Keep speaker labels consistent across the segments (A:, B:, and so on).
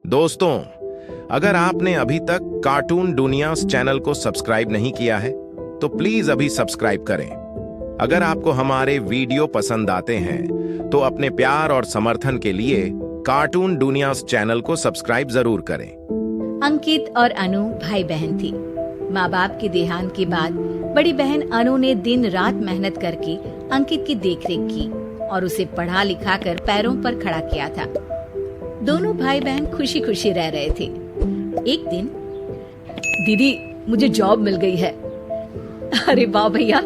A: दोस्तों, अगर आपने अभी तक कार्टून दुनियास चैनल को सब्सक्राइब नहीं किया है तो प्लीज अभी सब्सक्राइब करें। अगर आपको हमारे वीडियो पसंद आते हैं तो अपने प्यार और समर्थन के लिए कार्टून दुनियास चैनल को सब्सक्राइब जरूर करें।
B: अंकित और अनु भाई बहन थी। माँ बाप के देहांत के बाद बड़ी बहन अनु ने दिन रात मेहनत करके अंकित की देखरेख की और उसे पढ़ा लिखा कर पैरों पर खड़ा किया था। दोनों भाई बहन खुशी खुशी रह रहे थे। एक दिन,
C: दीदी मुझे जॉब मिल गई है।
B: अरे वाह भैया,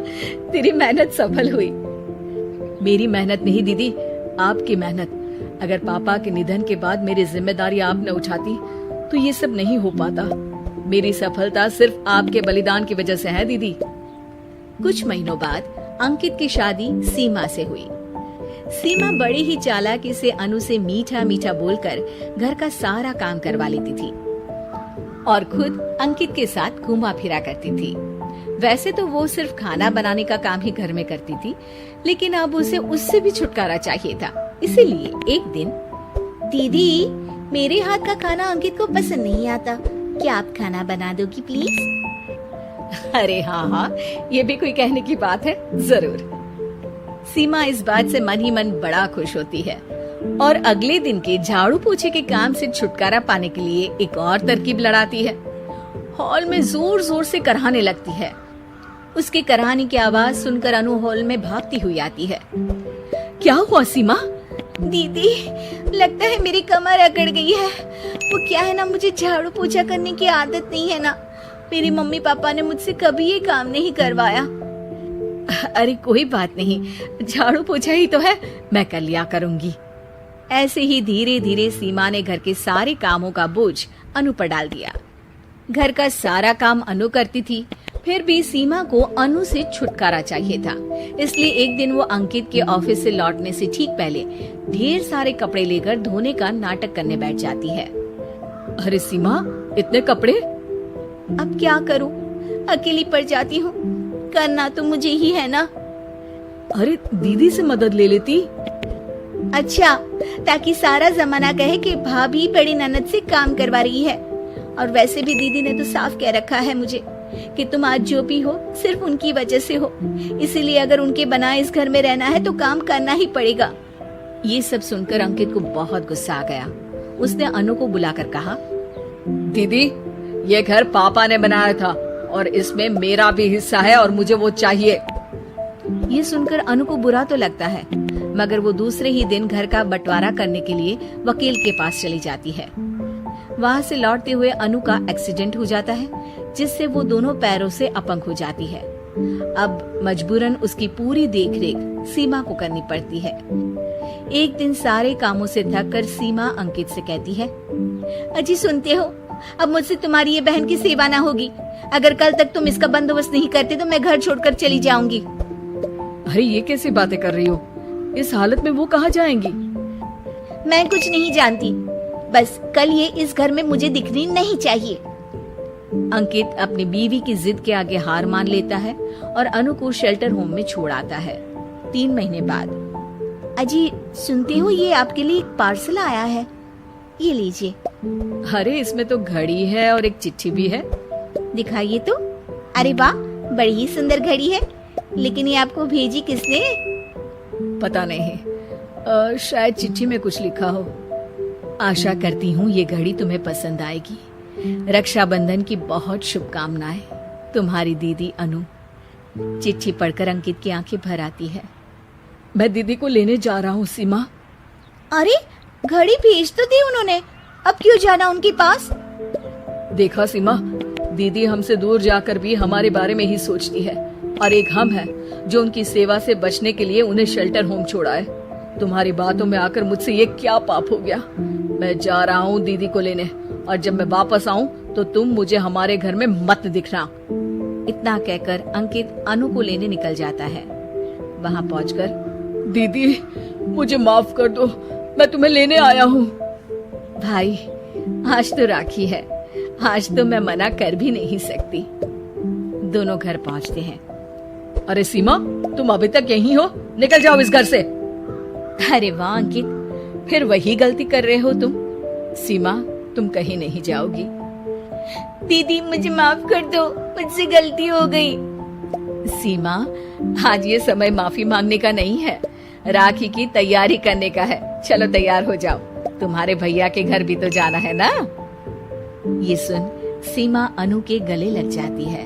B: तेरी मेहनत सफल हुई।
C: मेरी मेहनत नहीं दीदी, आपकी मेहनत। अगर पापा के निधन के बाद मेरी जिम्मेदारी आप न उठाती तो ये सब नहीं हो पाता। मेरी सफलता सिर्फ आपके बलिदान की वजह से है दीदी।
B: कुछ महीनों बाद अंकित की शादी सीमा से हुई। सीमा बड़ी ही चालाकी से अनु से मीठा मीठा बोलकर घर का सारा काम करवा लेती थी और खुद अंकित के साथ घूमा फिरा करती थी। वैसे तो वो सिर्फ खाना बनाने का काम ही घर में करती थी, लेकिन अब उसे उससे भी छुटकारा चाहिए था। इसीलिए एक दिन,
D: दीदी मेरे हाथ का खाना अंकित को पसंद नहीं आता, क्या आप खाना बना दोगी प्लीज?
B: अरे हाँ, ये भी कोई कहने की बात है, जरूर। सीमा इस बात से मन ही मन बड़ा खुश होती है और अगले दिन के झाड़ू पोछे के काम से छुटकारा पाने के लिए एक और तरकीब लड़ाती है। हॉल में जोर जोर से कराहने लगती है। उसके कराहने की आवाज सुनकर अनु हॉल में भागती हुई आती है।
C: क्या हुआ सीमा?
D: दीदी लगता है मेरी कमर अकड़ गई है। वो क्या है ना, मुझे झाड़ू पोछा करने की आदत नहीं है ना। मेरी मम्मी पापा ने मुझसे कभी ये काम नहीं करवाया।
B: अरे कोई बात नहीं, झाड़ू पोछा ही तो है, मैं कर लिया करूंगी। ऐसे ही धीरे धीरे सीमा ने घर के सारे कामों का बोझ अनु पर डाल दिया। घर का सारा काम अनु करती थी, फिर भी सीमा को अनु से छुटकारा चाहिए था। इसलिए एक दिन वो अंकित के ऑफिस से लौटने से ठीक पहले ढेर सारे कपड़े लेकर धोने का नाटक करने बैठ जाती है।
C: अरे सीमा, इतने कपड़े?
D: अब क्या करूं, अकेली पड़ जाती हूँ। करना तो मुझे ही है ना।
C: अरे दीदी से मदद ले लेती।
D: अच्छा, ताकि सारा जमाना कहे कि भाभी बड़ी ननद से काम करवा रही है। और वैसे भी दीदी ने तो साफ कह रखा है मुझे कि तुम आज जो भी हो सिर्फ उनकी वजह से हो, इसीलिए अगर उनके बनाए इस घर में रहना है तो काम करना ही पड़ेगा।
B: ये सब सुनकर अंकित को बहुत गुस्सा आ गया। उसने अनु को बुलाकर कहा,
C: दीदी ये घर पापा ने बनाया था और इसमें मेरा भी हिस्सा है और मुझे वो चाहिए।
B: ये सुनकर अनु को बुरा तो लगता है, मगर वो दूसरे ही दिन घर का बंटवारा करने के लिए वकील के पास चली जाती है। वहाँ से लौटते हुए अनु का एक्सीडेंट हो जाता है, जिससे वो दोनों पैरों से अपंग हो जाती है। अब मजबूरन उसकी पूरी देखरेख सीमा को करनी पड़ती है। एक दिन सारे कामों से थककर सीमा अंकित से कहती है,
D: अजी सुनते हो, अब मुझसे तुम्हारी ये बहन की सेवा ना होगी। अगर कल तक तुम इसका बंदोबस्त नहीं करते तो मैं घर छोड़कर चली जाऊंगी।
C: अरे ये कैसी बातें कर रही हो? इस हालत में वो कहाँ जाएंगी?
D: मैं कुछ नहीं जानती, बस कल ये इस घर में मुझे दिखनी नहीं चाहिए।
B: अंकित अपनी बीवी की जिद के आगे हार मान लेता है और अनु को शेल्टर होम में छोड़ आता है। 3 महीने बाद,
D: अजी सुनते हो, ये आपके लिए एक पार्सल आया है, ये लीजिए।
C: अरे इसमें तो घड़ी है और एक चिट्ठी भी है।
D: दिखाइए तो। अरे वाह, बड़ी ही सुंदर घड़ी है, लेकिन ये आपको भेजी किसने?
C: पता नहीं, शायद चिट्ठी में कुछ लिखा हो।
B: आशा करती हूँ ये घड़ी तुम्हें पसंद आएगी। रक्षाबंधन की बहुत शुभकामनाएं, तुम्हारी दीदी अनु। चिट्ठी पढ़कर अंकित की आंखें भर आती है।
C: मैं दीदी को लेने जा रहा हूँ सीमा।
D: अरे घड़ी भेज तो दी उन्होंने, अब क्यों जाना उनके पास?
C: देखा सीमा, दीदी हमसे दूर जाकर भी हमारे बारे में ही सोचती है और एक हम है जो उनकी सेवा से बचने के लिए उन्हें शेल्टर होम छोड़ा है। तुम्हारी बातों में आकर मुझसे ये क्या पाप हो गया? मैं जा रहा हूँ दीदी को लेने, और जब मैं वापस आऊँ तो तुम मुझे हमारे घर में मत दिखना।
B: इतना कहकर अंकित अनु को लेने निकल जाता है। वहाँ पहुँचकर,
C: दीदी मुझे माफ कर दो, मैं तुम्हें लेने आया हूँ।
B: भाई आज तो राखी है, आज तो मैं मना कर भी नहीं सकती। दोनों घर पहुँचते हैं।
C: अरे सीमा, तुम अभी तक यहीं हो? निकल जाओ इस घर से।
B: अरे वाह अंकित, फिर वही गलती कर रहे हो तुम। सीमा,
C: तुम कहीं नहीं जाओगी।
D: दीदी मुझे माफ कर दो, मुझसे गलती हो गई।
C: सीमा, आज ये समय माफी मांगने का नहीं है, राखी की तैयारी करने का है। चलो तैयार हो जाओ, तुम्हारे भैया के घर भी तो जाना है ना।
B: ये सुन सीमा अनु के गले लग जाती है